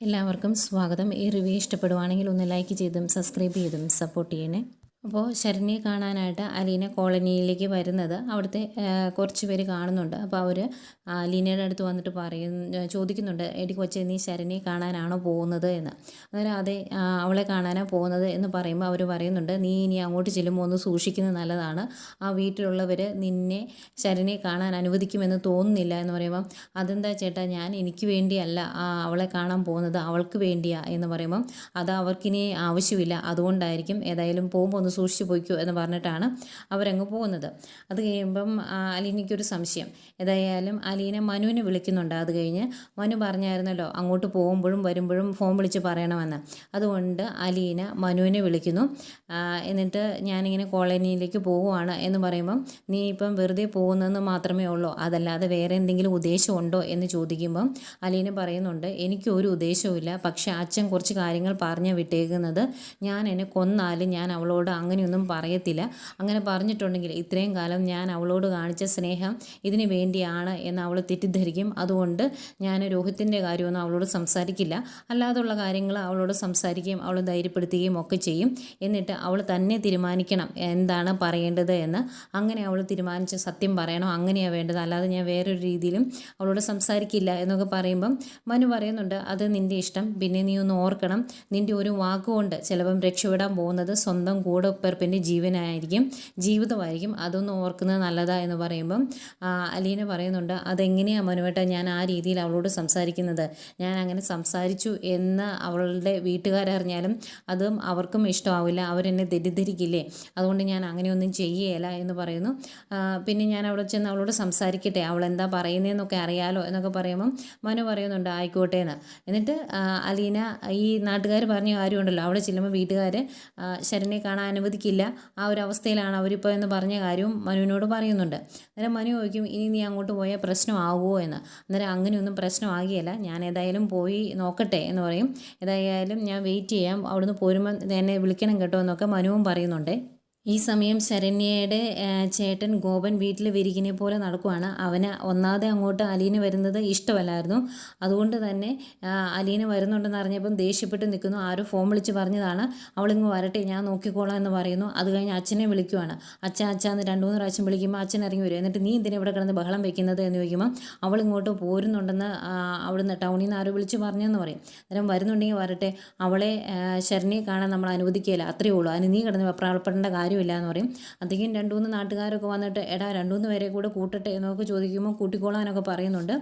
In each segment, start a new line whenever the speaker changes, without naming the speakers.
എല്ലാവർക്കും സ്വാഗതം. ഈ റിവ്യൂ ഇഷ്ടപ്പെടുവാണെങ്കിൽ ഒന്ന് ലൈക്ക് ചെയ്തും സബ്സ്ക്രൈബ് ചെയ്തും സപ്പോർട്ട് ചെയ്യണേ. അപ്പോൾ ശരണ്യെ കാണാനായിട്ട് അലീന കോളനിയിലേക്ക് വരുന്നത് അവിടുത്തെ കുറച്ച് പേര് കാണുന്നുണ്ട്. അപ്പോൾ അവർ അലീനയുടെ അടുത്ത് വന്നിട്ട് ചോദിക്കുന്നുണ്ട്, എടി കൊച്ചെ, നീ ശരണ്യെ കാണാനാണോ പോകുന്നത് എന്ന്. അന്നേരം അതെ, അവളെ കാണാനാണ് പോകുന്നത് എന്ന് പറയുമ്പോൾ അവർ പറയുന്നുണ്ട്, നീ ഇനി അങ്ങോട്ട് ചെല്ലുമ്പോൾ ഒന്ന് സൂക്ഷിക്കുന്നത് നല്ലതാണ്. ആ വീട്ടിലുള്ളവർ നിന്നെ ശരണ്യെ കാണാൻ അനുവദിക്കുമെന്ന് തോന്നുന്നില്ല എന്ന് പറയുമ്പം, അതെന്താ ചേട്ടാ, ഞാൻ എനിക്ക് വേണ്ടിയല്ല അവളെ കാണാൻ പോകുന്നത്, അവൾക്ക് വേണ്ടിയാ എന്ന് പറയുമ്പം, അത് അവർക്കിനി ആവശ്യമില്ല, അതുകൊണ്ടായിരിക്കും, ഏതായാലും പോകുമ്പോൾ ഒന്ന് സൂക്ഷിച്ചു പോയിക്കോ എന്ന് പറഞ്ഞിട്ടാണ് അവരങ്ങ് പോകുന്നത്. അത് കഴിയുമ്പം അലീനയ്ക്കൊരു സംശയം. ഏതായാലും അലീന മനുവിനെ വിളിക്കുന്നുണ്ട്. അത് കഴിഞ്ഞ് മനു പറഞ്ഞായിരുന്നല്ലോ അങ്ങോട്ട് പോകുമ്പോഴും വരുമ്പോഴും ഫോൺ വിളിച്ച് പറയണമെന്ന്. അതുകൊണ്ട് അലീന മനുവിനെ വിളിക്കുന്നു. എന്നിട്ട് ഞാനിങ്ങനെ കോളനിയിലേക്ക് പോവുകയാണ് എന്ന് പറയുമ്പം, നീ ഇപ്പം വെറുതെ പോകുന്നതെന്ന് മാത്രമേ ഉള്ളൂ, അതല്ലാതെ വേറെ എന്തെങ്കിലും ഉദ്ദേശമുണ്ടോ എന്ന് ചോദിക്കുമ്പം അലീന പറയുന്നുണ്ട്, എനിക്കൊരു ഉദ്ദേശവുമില്ല, പക്ഷേ അച്ഛൻ കുറച്ച് കാര്യങ്ങൾ പറഞ്ഞു വിട്ടേക്കുന്നത്, ഞാൻ എന്നെ കൊന്നാലും ഞാൻ അവളോട് അങ്ങനെയൊന്നും പറയത്തില്ല. അങ്ങനെ പറഞ്ഞിട്ടുണ്ടെങ്കിൽ ഇത്രയും കാലം ഞാൻ അവളോട് കാണിച്ച സ്നേഹം ഇതിന് വേണ്ടിയാണ് എന്ന് അവൾ തെറ്റിദ്ധരിക്കും. അതുകൊണ്ട് ഞാൻ രോഹിത്തിൻ്റെ കാര്യമൊന്നും അവളോട് സംസാരിക്കില്ല, അല്ലാതുള്ള കാര്യങ്ങൾ അവളോട് സംസാരിക്കുകയും അവൾ ധൈര്യപ്പെടുത്തുകയും ഒക്കെ ചെയ്യും. എന്നിട്ട് അവൾ തന്നെ തീരുമാനിക്കണം എന്താണ് പറയേണ്ടത് എന്ന്. അങ്ങനെ അവൾ തീരുമാനിച്ച് സത്യം പറയണം, അങ്ങനെയാണ് വേണ്ടത്, അല്ലാതെ ഞാൻ വേറൊരു രീതിയിലും അവളോട് സംസാരിക്കില്ല എന്നൊക്കെ പറയുമ്പം മനു പറയുന്നുണ്ട്, അത് നിൻ്റെ ഇഷ്ടം. പിന്നെ നീ ഒന്ന് ഓർക്കണം, നിൻ്റെ ഒരു വാക്കുകൊണ്ട് ചിലപ്പം രക്ഷപ്പെടാൻ പോകുന്നത് സ്വന്തം കൂടപ്പിറപ്പിൻ്റെ ജീവിതമായിരിക്കും, അതൊന്നും ഓർക്കുന്നത് നല്ലതാ എന്ന് പറയുമ്പം അലീന പറയുന്നുണ്ട്, അതെങ്ങനെയാണ് മനുവേട്ട ഞാൻ ആ രീതിയിൽ അവളോട് സംസാരിക്കുന്നത്? ഞാൻ അങ്ങനെ സംസാരിച്ചു എന്ന് അവളുടെ വീട്ടുകാരറിഞ്ഞാലും അതും അവർക്കും ഇഷ്ടമാവില്ല, അവരെന്നെ തെറ്റിദ്ധരിക്കില്ലേ, അതുകൊണ്ട് ഞാൻ അങ്ങനെയൊന്നും ചെയ്യുകയില്ല എന്ന് പറയുന്നു. പിന്നെ ഞാൻ അവിടെ ചെന്ന് അവളോട് സംസാരിക്കട്ടെ, അവൾ എന്താ പറയുന്നതെന്നൊക്കെ അറിയാലോ എന്നൊക്കെ പറയുമ്പം മനു പറയുന്നുണ്ട്, ആയിക്കോട്ടെ എന്ന്. എന്നിട്ട് അലീന ഈ നാട്ടുകാർ പറഞ്ഞ കാര്യമുണ്ടല്ലോ, അവിടെ ചെല്ലുമ്പോൾ വീട്ടുകാർ ശരണ്യെ കാണാൻ അനുവദിക്കില്ല, ആ ഒരു അവസ്ഥയിലാണ് അവരിപ്പോൾ എന്ന് പറഞ്ഞ കാര്യവും മനുവിനോട് പറയുന്നുണ്ട്. അന്നേരം മനു ചോദിക്കും, ഇനി നീ അങ്ങോട്ട് പോയാൽ പ്രശ്നമാകുമോ എന്ന്. അന്നേരം അങ്ങനെയൊന്നും പ്രശ്നമാകിയല്ല, ഞാൻ ഏതായാലും പോയി നോക്കട്ടെ എന്ന് പറയും. ഏതായാലും ഞാൻ വെയിറ്റ് ചെയ്യാം, അവിടുന്ന് പോരുമ്പോൾ എന്നെ വിളിക്കണം കേട്ടോ എന്നൊക്കെ മനുവും പറയുന്നുണ്ട്. ഈ സമയം ശരണ്യയുടെ ചേട്ടൻ ഗോപൻ വീട്ടിൽ വിരികിനെ പോലെ നടക്കുവാണ്. അവന് ഒന്നാതെ അങ്ങോട്ട് അലീന വരുന്നത് ഇഷ്ടമല്ലായിരുന്നു. അതുകൊണ്ട് തന്നെ അലീന വരുന്നുണ്ടെന്ന് അറിഞ്ഞപ്പം ദേഷ്യപ്പെട്ട് നിൽക്കുന്നു. ആരോ ഫോൺ വിളിച്ച് പറഞ്ഞതാണ്, അവളിങ്ങ് വരട്ടെ, ഞാൻ നോക്കിക്കോളാം എന്ന് പറയുന്നു. അത് കഴിഞ്ഞ് അച്ഛനെ വിളിക്കുവാണ്. അച്ഛന്ന് 2-3 പ്രാവശ്യം വിളിക്കുമ്പോൾ അച്ഛൻ ഇറങ്ങി വരും. എന്നിട്ട് നീ എന്തിനാ ഇവിടെ കിടന്ന് ബഹളം വെക്കുന്നത് എന്ന് ചോദിക്കുമ്പോൾ, അവളിങ്ങോട്ട് പോരുന്നുണ്ടെന്ന് അവിടുന്ന് ടൗണിൽ നിന്ന് ആരോ വിളിച്ച് പറഞ്ഞെന്ന് പറയും. അന്നേരം വരുന്നുണ്ടെങ്കിൽ വരട്ടെ, അവളെ ശരണ്യെ കാണാൻ നമ്മൾ അനുവദിക്കുകയില്ല, അത്രയേ ഉള്ളൂ, അതിന് നീ കിടന്ന് വെപ്രാളപ്പെടേണ്ട കാര്യമില്ല എന്ന് പറയും. അധികം 2-3 നാട്ടുകാരൊക്കെ വന്നിട്ട്, എടാ 2-3 പേരെ കൂടെ കൂട്ടട്ടെ എന്നൊക്കെ ചോദിക്കുമ്പോൾ കൂട്ടിക്കോളാനൊക്കെ പറയുന്നുണ്ട്.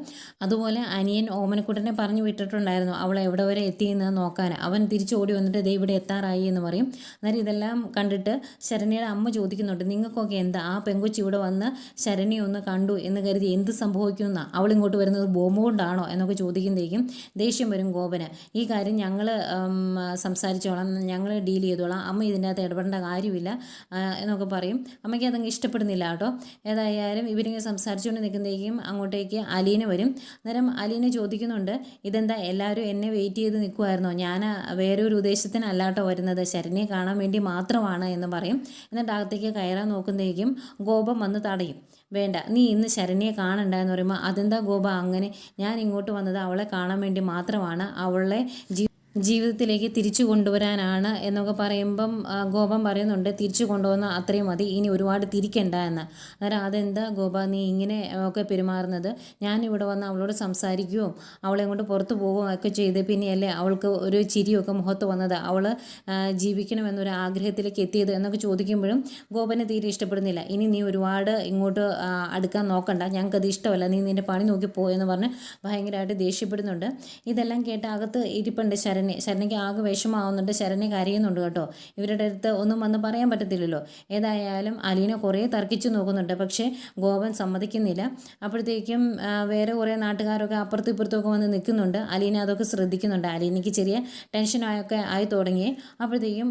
അതുപോലെ അനിയൻ ഓമനക്കുട്ടനെ പറഞ്ഞു വിട്ടിട്ടുണ്ടായിരുന്നു അവൾ എവിടെ വരെ എത്തിയെന്ന് നോക്കാൻ. അവൻ തിരിച്ചോടി വന്നിട്ട് ദേ ഇവിടെ എത്താറായി എന്ന് പറയും. അന്നേരം ഇതെല്ലാം കണ്ടിട്ട് ശരണ്യയുടെ അമ്മ ചോദിക്കുന്നുണ്ട്, നിങ്ങൾക്കൊക്കെ എന്താ, ആ പെങ്കൊച്ചി ഇവിടെ വന്ന് ശരണ്യെ ഒന്ന് കണ്ടു എന്ന് കരുതി എന്ത് സംഭവിക്കുമെന്നാണ്, അവളിങ്ങോട്ട് വരുന്നത് ബോംബ് കൊണ്ടാണോ എന്നൊക്കെ ചോദിക്കുന്നതേക്കും ദേഷ്യം വരും ഗോപന്. ഈ കാര്യം ഞങ്ങൾ സംസാരിച്ചോളാം, ഞങ്ങൾ ഡീൽ ചെയ്തോളാം, അമ്മ ഇതിൻ്റെ അകത്ത് ഇടപെടേണ്ട കാര്യമില്ല എന്നൊക്കെ പറയും. അമ്മയ്ക്ക് അതങ്ങ് ഇഷ്ടപ്പെടുന്നില്ല കേട്ടോ. ഏതായാലും ഇവരിങ്ങനെ സംസാരിച്ചുകൊണ്ട് നിൽക്കുന്നതേക്കും അങ്ങോട്ടേക്ക് അലീന വരും. അന്നേരം അലീന ചോദിക്കുന്നുണ്ട്, ഇതെന്താ എല്ലാവരും എന്നെ വെയിറ്റ് ചെയ്ത് നിൽക്കുമായിരുന്നോ, ഞാൻ വേറൊരു ഉദ്ദേശത്തിനല്ല കേട്ടോ വരുന്നത്, ശരണ്യെ കാണാൻ വേണ്ടി മാത്രമാണ് എന്ന് പറയും. എന്നിട്ട് അകത്തേക്ക് കയറാൻ നോക്കുന്നതേക്കും ഗോപം വന്ന് തടയും. വേണ്ട, നീ ഇന്ന് ശരണ്യെ കാണണ്ട എന്ന് പറയുമ്പോൾ, അതെന്താ ഗോപ അങ്ങനെ, ഞാൻ ഇങ്ങോട്ട് വന്നത് അവളെ കാണാൻ വേണ്ടി മാത്രമാണ്, അവളെ ജീവിതത്തിലേക്ക് തിരിച്ചു കൊണ്ടുവരാനാണ് എന്നൊക്കെ പറയുമ്പം ഗോപൻ പറയുന്നുണ്ട്, തിരിച്ചു കൊണ്ടുവന്ന അത്രയും മതി, ഇനി ഒരുപാട് തിരിക്കണ്ട എന്ന്. അന്നേരം അതെന്താ ഗോപ നീ ഇങ്ങനെ ഒക്കെ പെരുമാറുന്നത്, ഞാനിവിടെ വന്ന് അവളോട് സംസാരിക്കുകയും അവളെ കൊണ്ട് പുറത്ത് പോവുകയും ഒക്കെ ചെയ്ത് പിന്നെയല്ലേ അവൾക്ക് ഒരു ചിരിയൊക്കെ മുഖത്ത് വന്നത്, അവൾ ജീവിക്കണമെന്നൊരു ആഗ്രഹത്തിലേക്ക് എത്തിയത് എന്നൊക്കെ ചോദിക്കുമ്പോഴും ഗോപനെ തീരെ ഇഷ്ടപ്പെടുന്നില്ല. ഇനി നീ ഒരുപാട് ഇങ്ങോട്ട് അടുക്കാൻ നോക്കണ്ട, ഞങ്ങൾക്കത് ഇഷ്ടമല്ല, നീ നിൻ്റെ പണി നോക്കി എന്ന് പറഞ്ഞ് ഭയങ്കരമായിട്ട് ദേഷ്യപ്പെടുന്നുണ്ട്. ഇതെല്ലാം കേട്ട് അകത്ത് ഇരിപ്പുണ്ട് ശരണ്യയ്ക്ക് ആകെ വിഷമാവുന്നുണ്ട്. ശരണ്യ കരയുന്നുണ്ട് കേട്ടോ. ഇവരുടെ അടുത്ത് ഒന്നും വന്ന് പറയാൻ പറ്റത്തില്ലല്ലോ. ഏതായാലും അലീന കുറേ തർക്കിച്ചു നോക്കുന്നുണ്ട്, പക്ഷേ ഗോപൻ സമ്മതിക്കുന്നില്ല. അപ്പോഴത്തേക്കും വേറെ കുറേ നാട്ടുകാരൊക്കെ അപ്പുറത്തും ഇപ്പുറത്തുമൊക്കെ വന്ന് നിൽക്കുന്നുണ്ട്. അലീന അതൊക്കെ ശ്രദ്ധിക്കുന്നുണ്ട്. അലീനയ്ക്ക് ചെറിയ ടെൻഷനൊക്കെ ആയി തുടങ്ങി. അപ്പോഴത്തേക്കും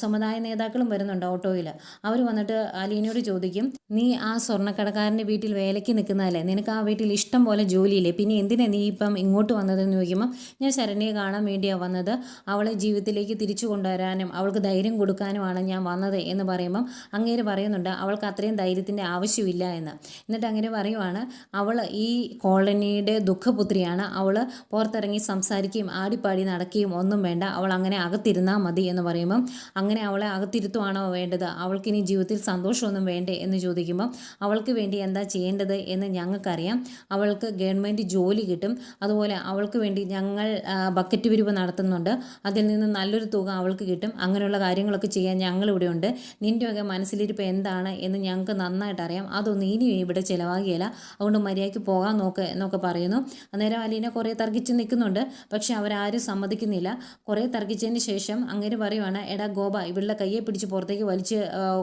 സമുദായ നേതാക്കളും വരുന്നുണ്ട് ഓട്ടോയിൽ. അവർ വന്നിട്ട് അലീനയോട് ചോദിക്കും, നീ ആ സ്വർണ്ണക്കടക്കാരൻ്റെ വീട്ടിൽ വേലയ്ക്ക് നിൽക്കുന്നതല്ലേ, നിനക്ക് ആ വീട്ടിൽ ഇഷ്ടം പോലെ ജോലിയില്ലേ, പിന്നെ എന്തിനാ നീ ഇപ്പം ഇങ്ങോട്ട് വന്നതെന്ന് ചോദിക്കുമ്പോൾ, ഞാൻ ശരണ്യെ കാണാൻ വേണ്ടിയാണ് വന്നത്, വന്നത് അവളെ ജീവിതത്തിലേക്ക് തിരിച്ചു കൊണ്ടുവരാനും അവൾക്ക് ധൈര്യം കൊടുക്കാനുമാണ് ഞാൻ വന്നത് എന്ന് പറയുമ്പം അങ്ങേര് പറയുന്നുണ്ട് അവൾക്ക് അത്രയും ധൈര്യത്തിൻ്റെ ആവശ്യമില്ല എന്ന്. എന്നിട്ട് അങ്ങനെ പറയുവാണ് അവൾ ഈ കോളനിയുടെ ദുഃഖപുത്രിയാണ്, അവൾ പുറത്തിറങ്ങി സംസാരിക്കുകയും ആടിപ്പാടി നടക്കുകയും ഒന്നും വേണ്ട, അവൾ അങ്ങനെ അകത്തിരുന്നാൽ മതി എന്ന് പറയുമ്പം അങ്ങനെ അവളെ അകത്തിരുത്തുവാണോ വേണ്ടത്, അവൾക്കിനി ജീവിതത്തിൽ സന്തോഷമൊന്നും വേണ്ടേ എന്ന് ചോദിക്കുമ്പം അവൾക്ക് വേണ്ടി എന്താ ചെയ്യേണ്ടത് എന്ന് ഞങ്ങൾക്കറിയാം, അവൾക്ക് ഗവൺമെൻറ് ജോലി കിട്ടും, അതുപോലെ അവൾക്ക് വേണ്ടി ഞങ്ങൾ ബക്കറ്റ് പിരിവ് നടത്തുന്നുണ്ട്, അതിൽ നിന്ന് നല്ലൊരു തുക അവൾക്ക് കിട്ടും, അങ്ങനെയുള്ള കാര്യങ്ങളൊക്കെ ചെയ്യാൻ ഞങ്ങളിവിടെ ഉണ്ട്, നിൻ്റെയൊക്കെ മനസ്സിലിരിപ്പ് എന്താണ് എന്ന് ഞങ്ങൾക്ക് നന്നായിട്ട് അറിയാം, അതൊന്നും ഇനി ഇവിടെ ചിലവാകിയല്ല, അതുകൊണ്ട് മര്യാദയ്ക്ക് പോകാൻ നോക്ക് എന്നൊക്കെ പറയുന്നു. അന്നേരം അലീന കുറേ തർക്കിച്ച് നിൽക്കുന്നുണ്ട്, പക്ഷെ അവരാരും സമ്മതിക്കുന്നില്ല. കുറേ തർക്കിച്ചതിന് ശേഷം അങ്ങനെ പറയുവാണ്, എടാ ഗോപ ഇവളുടെ കയ്യെ പിടിച്ച് പുറത്തേക്ക് വലിച്ച്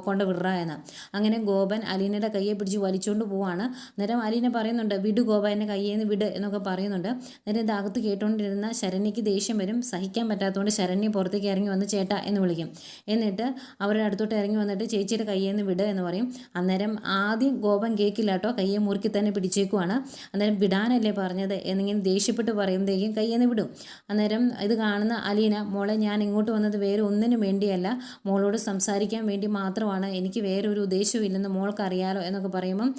കൊണ്ട് വിടുക എന്ന്. അങ്ങനെ ഗോപൻ അലീനയുടെ കയ്യെ പിടിച്ച് വലിച്ചുകൊണ്ട് പോവാണ്. അന്നേരം അലീന പറയുന്നുണ്ട്, വിട് ഗോപ, എന്നെ കയ്യിൽ നിന്ന് വിട് എന്നൊക്കെ പറയുന്നുണ്ട്. അന്നേരം ഇത് അകത്ത് കേട്ടുകൊണ്ടിരുന്ന ശരണ്യയ്ക്ക് ദേഷ്യം വരും. സഹിക്കാൻ പറ്റാത്തതുകൊണ്ട് ശരണ്യ പുറത്തേക്ക് ഇറങ്ങി വന്ന് ചേട്ടാ എന്ന് വിളിക്കും. എന്നിട്ട് അവരുടെ അടുത്തോട്ട് ഇറങ്ങി വന്നിട്ട് ചേച്ചിയുടെ കയ്യിൽ നിന്ന് വിട് എന്ന് പറയും. അന്നേരം ആദ്യം ഗോപൻ കേൾക്കില്ല കേട്ടോ, കയ്യെ മുറുക്കി തന്നെ പിടിച്ചേക്കുവാണ്. അന്നേരം വിടാനല്ലേ പറഞ്ഞത് എന്നിങ്ങനെ ദേഷ്യപ്പെട്ട് പറയുമ്പോഴേക്കും കയ്യിൽ നിന്ന് വിടും. അന്നേരം ഇത് കാണുന്ന അലീന, മോളെ ഞാൻ ഇങ്ങോട്ട് വന്നത് വേറെ ഒന്നിനും വേണ്ടിയല്ല, മോളോട് സംസാരിക്കാൻ വേണ്ടി മാത്രമാണ്, എനിക്ക് വേറെ ഒരു ഉദ്ദേശമില്ലെന്ന് മോൾക്കറിയാലോ എന്നൊക്കെ പറയുമ്പം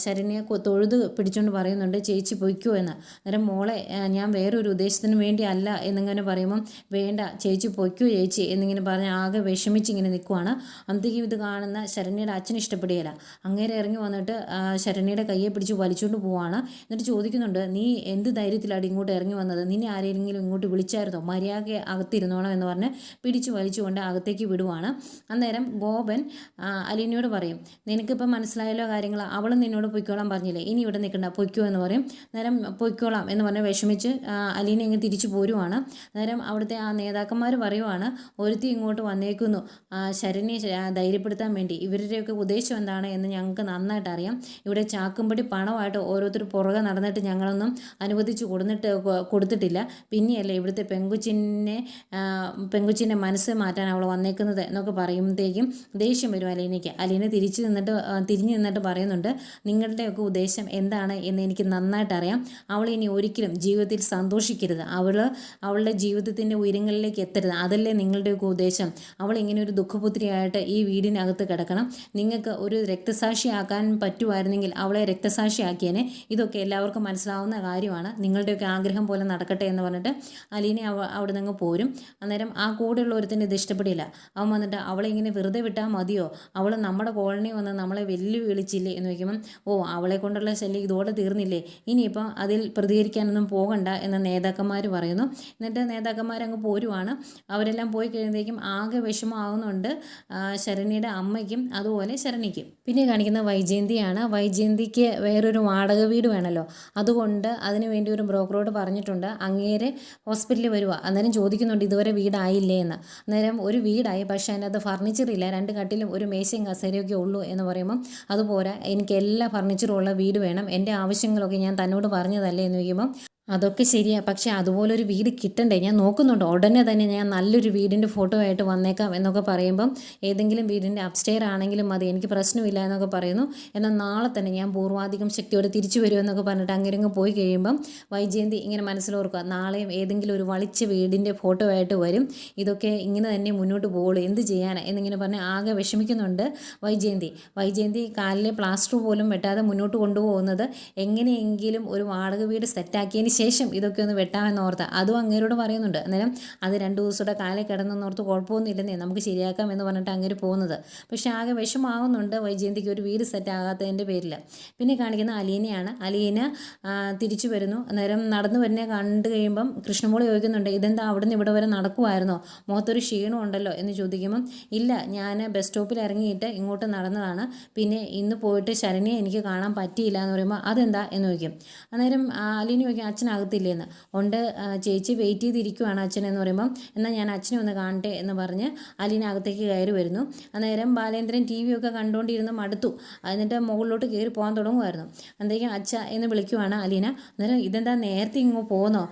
ശരണ്യ തൊഴുത് പിടിച്ചുകൊണ്ട് പറയുന്നുണ്ട്, ചേച്ചി പൊയ്ക്കോ എന്ന്. അന്നേരം മോളെ ഞാൻ വേറൊരു ഉദ്ദേശത്തിന് വേണ്ടി അല്ല എന്നിങ്ങനെ പറയുമ്പം വേണ്ട ചേച്ചി പൊയ്ക്കോ ചേച്ചി എന്നിങ്ങനെ പറഞ്ഞ് ആകെ വിഷമിച്ചിങ്ങനെ നിൽക്കുവാണ്. അന്തിക്കും ഇത് കാണുന്ന ശരണ്യയുടെ അച്ഛൻ ഇഷ്ടപ്പെടുകയില്ല. അങ്ങേരെ ഇറങ്ങി വന്നിട്ട് ശരണ്യയുടെ കയ്യെ പിടിച്ച് വലിച്ചുകൊണ്ട് പോവാണ്. എന്നിട്ട് ചോദിക്കുന്നുണ്ട്, നീ എന്ത് ധൈര്യത്തിലാണ് ഇങ്ങോട്ട് ഇറങ്ങി വന്നത്, നിന്നെ ആരെങ്കിലും ഇങ്ങോട്ട് വിളിച്ചായിരുന്നോ, മര്യാദ അകത്തിരുന്നോണം എന്ന് പറഞ്ഞ് പിടിച്ച് വലിച്ചുകൊണ്ട് അകത്തേക്ക് വിടുവാണ്. അന്നേരം ഗോപൻ അലീനയോട് പറയും, നിനക്കിപ്പോൾ മനസ്സിലായല്ലോ കാര്യങ്ങൾ, അവളും നിന്നോട് പൊയ്ക്കോളാൻ പറഞ്ഞില്ലേ, ഇനി ഇവിടെ നിൽക്കണ്ട പൊയ്ക്കോ എന്ന് പറയും. നേരം പൊയ്ക്കോളാം എന്ന് പറഞ്ഞ് വിഷമിച്ച് അലീന ഇങ്ങ് തിരിച്ചു പോരുവാണ്. നേരം അവിടുത്തെ ആ നേതാക്കന്മാർ പറയുവാണ്, ഒരുത്തി ഇങ്ങോട്ട് വന്നേക്കുന്നു ശരണ്യെ ധൈര്യപ്പെടുത്താൻ വേണ്ടി, ഇവരുടെയൊക്കെ ഉദ്ദേശം എന്താണ് എന്ന് ഞങ്ങൾക്ക് നന്നായിട്ട് അറിയാം, ഇവിടെ ചാക്കുംപടി പണമായിട്ട് ഓരോരുത്തർ പുറകെ നടന്നിട്ട് ഞങ്ങളൊന്നും അനുവദിച്ച് കൊടുത്തിട്ടില്ല, പിന്നെയല്ലേ ഇവിടുത്തെ പെങ്കുച്ചിൻ്റെ മനസ്സ് മാറ്റാൻ അവൾ വന്നേക്കുന്നത് എന്നൊക്കെ പറയുമ്പോഴത്തേക്കും ദേഷ്യം വരും അലീനയ്ക്ക്. അലീന തിരിഞ്ഞു നിന്നിട്ട് പറയുന്നുണ്ട്, നിങ്ങളുടെയൊക്കെ ഉദ്ദേശം എന്താണ് എന്ന് എനിക്ക് നന്നായിട്ട് അറിയാം, അവൾ ഇനി ഒരിക്കലും ജീവിതത്തിൽ സന്തോഷിക്കരുത്, അവളുടെ ജീവിതത്തിൻ്റെ ഉയരങ്ങളിലേക്ക് എത്തരുത്, അതല്ലേ നിങ്ങളുടെയൊക്കെ ഉദ്ദേശം, അവൾ ഇങ്ങനെ ഒരു ദുഃഖപുത്രിയായിട്ട് ഈ വീടിനകത്ത് കിടക്കണം, നിങ്ങൾക്ക് ഒരു രക്തസാക്ഷിയാക്കാൻ പറ്റുമായിരുന്നെങ്കിൽ അവളെ രക്തസാക്ഷിയാക്കിയേനെ, ഇതൊക്കെ എല്ലാവർക്കും മനസ്സിലാവുന്ന കാര്യമാണ്, നിങ്ങളുടെയൊക്കെ ആഗ്രഹം പോലെ നടക്കട്ടെ എന്ന് പറഞ്ഞിട്ട് അലീനെ അവിടെ നിന്ന് പോരും. അന്നേരം ആ കൂടെയുള്ള ഒരുത്തിന് ഇത് ഇഷ്ടപ്പെടില്ല. അവൻ വന്നിട്ട് അവളെ ഇങ്ങനെ വെറുതെ വിട്ടാൽ മതിയോ, അവൾ നമ്മുടെ കോളനി വന്ന് നമ്മളെ വെല്ലുവിളിച്ചില്ലേ എന്ന് വയ്ക്കുമ്പം, ഓ അവളെ കൊണ്ടുള്ള ശല്യം ഇതോടെ തീർന്നില്ലേ, ഇനിയിപ്പം അതിൽ പ്രതികരിക്കാനൊന്നും പോകണ്ട എന്ന് നേതാക്കന്മാർ പറയുന്നു. എന്നിട്ട് നേതാക്കന്മാരങ്ങ് പോരുവാണ്. അവരെല്ലാം പോയി കഴിയുമ്പോഴേക്കും ആകെ വിഷമമാകുന്നുണ്ട് ശരണ്യയുടെ അമ്മയ്ക്കും അതുപോലെ ശരണ്യയ്ക്കും. പിന്നെ കാണിക്കുന്ന വൈജയന്തിയാണ്. വൈജയന്തിക്ക് വേറൊരു വാടക വീട് വേണമല്ലോ, അതുകൊണ്ട് അതിന് വേണ്ടി ഒരു ബ്രോക്കറോട് പറഞ്ഞിട്ടുണ്ട്, അങ്ങേരെ ഹോസ്പിറ്റലിൽ വരിക. അന്നേരം ചോദിക്കുന്നുണ്ട് ഇതുവരെ വീടായില്ലേ എന്ന്. അന്നേരം ഒരു വീടായി, പക്ഷേ അതിനകത്ത് ഫർണിച്ചറില്ല, 2 കട്ടിലും ഒരു മേശയും കസേരയൊക്കെ ഉള്ളൂ എന്ന് പറയുമ്പം അതുപോരാ, എനിക്ക് എല്ലാ ഫർണിച്ചറും ഉള്ള വീട് വേണം, എൻ്റെ ആവശ്യങ്ങളൊക്കെ ഞാൻ തന്നോട് പറഞ്ഞതല്ലേ എന്ന് ചോദിക്കുമ്പം അതൊക്കെ ശരിയാണ്, പക്ഷേ അതുപോലൊരു വീട് കിട്ടണ്ടേ, ഞാൻ നോക്കുന്നുണ്ട്, ഉടനെ തന്നെ ഞാൻ നല്ലൊരു വീടിൻ്റെ ഫോട്ടോ ആയിട്ട് വന്നേക്കാം എന്നൊക്കെ പറയുമ്പം ഏതെങ്കിലും വീടിൻ്റെ അപ്സ്റ്റെയർ ആണെങ്കിലും മതി, എനിക്ക് പ്രശ്നമില്ല എന്നൊക്കെ പറയുന്നു. എന്നാൽ നാളെ തന്നെ ഞാൻ പൂർവാധികം ശക്തിയോടെ തിരിച്ചു വരുമെന്നൊക്കെ പറഞ്ഞിട്ട് അങ്ങനെ പോയി കഴിയുമ്പം വൈജയന്തി ഇങ്ങനെ മനസ്സിലോർക്കുക, നാളെയും ഏതെങ്കിലും ഒരു വളിച്ച വീടിൻ്റെ ഫോട്ടോ ആയിട്ട് വരും, ഇതൊക്കെ ഇങ്ങനെ തന്നെ മുന്നോട്ട് പോകുള്ളൂ, എന്ത് ചെയ്യാനാണ് എന്നിങ്ങനെ പറഞ്ഞ് ആകെ വിഷമിക്കുന്നുണ്ട് വൈജയന്തി കാലിലെ പ്ലാസ്റ്റർ പോലും വെട്ടാതെ മുന്നോട്ട് കൊണ്ടുപോകുന്നത് എങ്ങനെയെങ്കിലും ഒരു വാടക വീട് സെറ്റാക്കിയതിന് ശേഷം ഇതൊക്കെ ഒന്ന് വെട്ടാമെന്നോർത്ത് അതും അങ്ങേരോട് പറയുന്നുണ്ട്. അന്നേരം അത് 2 ദിവസത്തെ കാലം കിടന്നെന്നോർത്ത് കുഴപ്പമൊന്നുമില്ലെന്നേ, നമുക്ക് ശരിയാക്കാം എന്ന് പറഞ്ഞിട്ട് അങ്ങേര് പോകുന്നത്. പക്ഷേ ആകെ വിഷമാകുന്നുണ്ട് വൈജയന്തിക്ക് ഒരു വീട് സെറ്റ് ആകാത്തതിൻ്റെ പേരിൽ. പിന്നെ കാണിക്കുന്ന അലീനയാണ്. അലീന തിരിച്ചു വരുന്നു. അന്നേരം നടന്നു വരുന്നേ കണ്ടു കഴിയുമ്പം കൃഷ്ണമോളി ചോദിക്കുന്നുണ്ട്, ഇതെന്താ അവിടെ നിന്ന് ഇവിടെ വരെ നടക്കുമായിരുന്നോ, മുഖത്തൊരു ക്ഷീണം ഉണ്ടല്ലോ എന്ന് ചോദിക്കുമ്പം, ഇല്ല ഞാൻ ബസ് സ്റ്റോപ്പിൽ ഇറങ്ങിയിട്ട് ഇങ്ങോട്ട് നടന്നതാണ്, പിന്നെ ഇന്ന് പോയിട്ട് ശരണ്യെ എനിക്ക് കാണാൻ പറ്റിയില്ല എന്ന് പറയുമ്പോൾ അതെന്താ എന്ന് ചോദിക്കും. അന്നേരം അലീന ചോദിക്കും, അച്ഛനാകത്തില്ലേന്ന്. ഉണ്ട് ചേച്ചി വെയിറ്റ് ചെയ്തിരിക്കുവാണ് അച്ഛൻ എന്ന് പറയുമ്പം, എന്നാൽ ഞാൻ അച്ഛനെ ഒന്ന് കാണട്ടെ എന്ന് പറഞ്ഞ് അലീന അകത്തേക്ക് കയറി വരുന്നു. അന്നേരം ബാലേന്ദ്രൻ TV ഒക്കെ കണ്ടുകൊണ്ടിരുന്ന് മടുത്തു, എന്നിട്ട് മുകളിലോട്ട് കയറി പോകാൻ തുടങ്ങുമായിരുന്നു. അന്നേരം അച്ഛ എന്ന് വിളിക്കുവാണ് അലീന. അന്നേരം ഇതെന്താ നേരത്തെ ഇങ്ങോ പോകുന്നോ,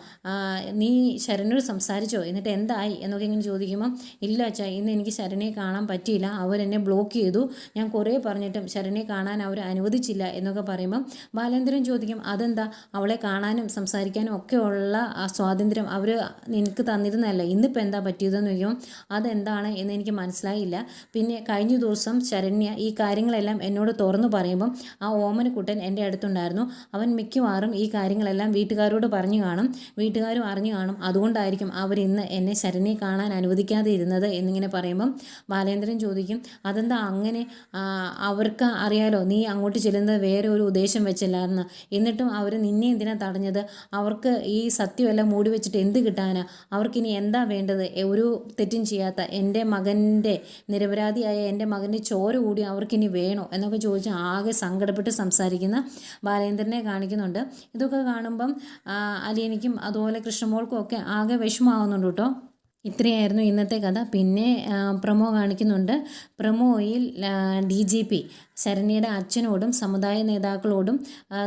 നീ ശരണ്യോട് സംസാരിച്ചോ, എന്നിട്ട് എന്തായി എന്നൊക്കെ ഇങ്ങനെ ചോദിക്കുമ്പം, ഇല്ല അച്ഛ ഇന്ന് എനിക്ക് ശരണ്യെ കാണാൻ പറ്റിയില്ല, അവരെന്നെ ബ്ലോക്ക് ചെയ്തു, ഞാൻ കുറേ പറഞ്ഞിട്ടും ശരണ്യെ കാണാൻ അവർ അനുവദിച്ചില്ല എന്നൊക്കെ പറയുമ്പം ബാലേന്ദ്രൻ ചോദിക്കും, അതെന്താ അവളെ കാണാനും സംസാരിക്കാനും സംസാരിക്കാനും ഒക്കെ ഉള്ള സ്വാതന്ത്ര്യം അവർ എനിക്ക് തന്നിരുന്നതല്ല. ഇന്നിപ്പോൾ എന്താ പറ്റിയതെന്ന് ചോദിക്കുമ്പോൾ അതെന്താണ് എന്ന് എനിക്ക് മനസ്സിലായില്ല. പിന്നെ കഴിഞ്ഞ ദിവസം ശരണ്യ ഈ കാര്യങ്ങളെല്ലാം എന്നോട് തുറന്നു പറയുമ്പം ആ ഓമനക്കുട്ടൻ എൻ്റെ അടുത്തുണ്ടായിരുന്നു. അവൻ മിക്കവാറും ഈ കാര്യങ്ങളെല്ലാം വീട്ടുകാരോട് പറഞ്ഞു കാണും, വീട്ടുകാരും അറിഞ്ഞു കാണും. അതുകൊണ്ടായിരിക്കും അവർ ഇന്ന് എന്നെ ശരണ്യെ കാണാൻ അനുവദിക്കാതെ ഇരുന്നത് എന്നിങ്ങനെ പറയുമ്പം ബാലേന്ദ്രൻ ചോദിക്കും, അതെന്താ അങ്ങനെ? അവർക്ക് അറിയാലോ നീ അങ്ങോട്ട് ചെല്ലുന്നത് വേറെ ഒരു ഉദ്ദേശം വെച്ചല്ലായിരുന്നു. എന്നിട്ടും അവർ നിന്നെ എന്തിനാ തടഞ്ഞത്? അവർക്ക് ഈ സത്യമെല്ലാം മൂടി വെച്ചിട്ട് എന്ത് കിട്ടാനാ? അവർക്കിനി എന്താ വേണ്ടത്? ഒരു തെറ്റും ചെയ്യാത്ത എൻ്റെ മകൻ്റെ, നിരപരാധിയായ എൻ്റെ മകൻ്റെ ചോര കൂടി അവർക്കിനി വേണോ എന്നൊക്കെ ചോദിച്ച് ആകെ സങ്കടപ്പെട്ട് സംസാരിക്കുന്ന ബാലേന്ദ്രനെ കാണിക്കുന്നുണ്ട്. ഇതൊക്കെ കാണുമ്പം അലീനയ്ക്കും അതുപോലെ കൃഷ്ണമോൾക്കും ഒക്കെ ആകെ വിഷമമാവുന്നുണ്ട് കേട്ടോ. ഇത്രയായിരുന്നു ഇന്നത്തെ കഥ. പിന്നെ പ്രൊമോ കാണിക്കുന്നുണ്ട്. പ്രൊമോയിൽ DGP ശരണ്യയുടെ അച്ഛനോടും സമുദായ നേതാക്കളോടും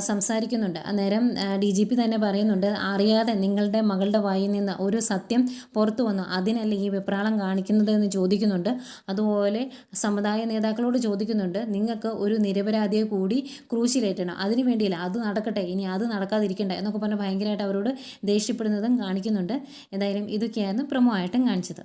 സംസാരിക്കുന്നുണ്ട്. അന്നേരം DGP തന്നെ പറയുന്നുണ്ട്, അറിയാതെ നിങ്ങളുടെ മകളുടെ വായിൽ നിന്ന് ഒരു സത്യം പുറത്തു വന്നു, അതിനല്ലേ ഈ വെപ്രാളം കാണിക്കുന്നത് എന്ന് ചോദിക്കുന്നുണ്ട്. അതുപോലെ സമുദായ നേതാക്കളോട് ചോദിക്കുന്നുണ്ട്, നിങ്ങൾക്ക് ഒരു നിരപരാധിയെ കൂടി ക്രൂശിലേറ്റണം, അതിന് വേണ്ടിയില്ല, അത് നടക്കട്ടെ, ഇനി അത് നടക്കാതിരിക്കണ്ട എന്നൊക്കെ പറഞ്ഞ് ഭയങ്കരമായിട്ട് അവരോട് ദേഷ്യപ്പെടുന്നതും കാണിക്കുന്നുണ്ട്. എന്തായാലും ഇതൊക്കെയായിരുന്നു പ്രൊമോ ആയിട്ടും കാണിച്ചത്.